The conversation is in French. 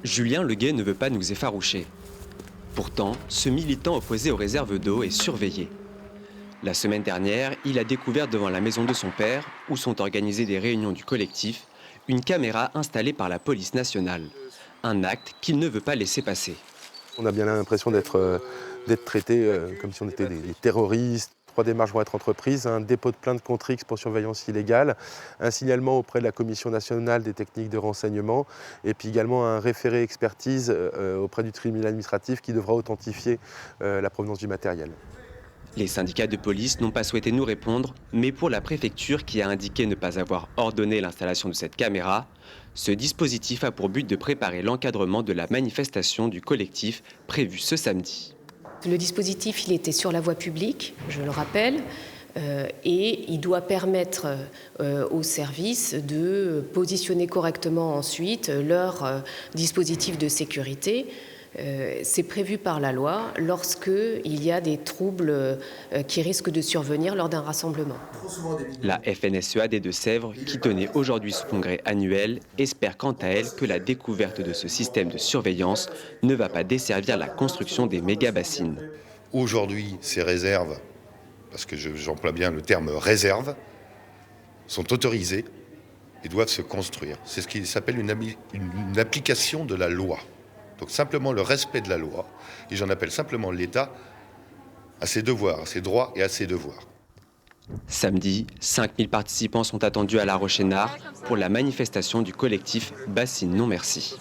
Julien Leguet ne veut pas nous effaroucher. Pourtant, ce militant opposé aux réserves d'eau est surveillé. La semaine dernière, il a découvert devant la maison de son père, où sont organisées des réunions du collectif, une caméra installée par la police nationale. Un acte qu'il ne veut pas laisser passer. On a bien l'impression d'être traités comme si on était des terroristes. 3 démarches vont être entreprises, un dépôt de plainte contre X pour surveillance illégale, un signalement auprès de la Commission nationale des techniques de renseignement et puis également un référé expertise auprès du tribunal administratif qui devra authentifier la provenance du matériel. Les syndicats de police n'ont pas souhaité nous répondre, mais pour la préfecture qui a indiqué ne pas avoir ordonné l'installation de cette caméra, ce dispositif a pour but de préparer l'encadrement de la manifestation du collectif prévue ce samedi. Le dispositif, il était sur la voie publique, je le rappelle, et il doit permettre aux services de positionner correctement ensuite leur dispositif de sécurité. C'est prévu par la loi lorsqu'il y a des troubles qui risquent de survenir lors d'un rassemblement. La FNSEA des Deux-Sèvres, qui tenait aujourd'hui ce congrès annuel, espère quant à elle que la découverte de ce système de surveillance ne va pas desservir la construction des méga-bassines. Aujourd'hui, ces réserves, parce que j'emploie bien le terme réserve, sont autorisées et doivent se construire. C'est ce qui s'appelle une application de la loi. Donc simplement le respect de la loi, et j'en appelle simplement l'État à ses devoirs, à ses droits et à ses devoirs. Samedi, 5000 participants sont attendus à La Roche-Sénart pour la manifestation du collectif Bassines Non Merci.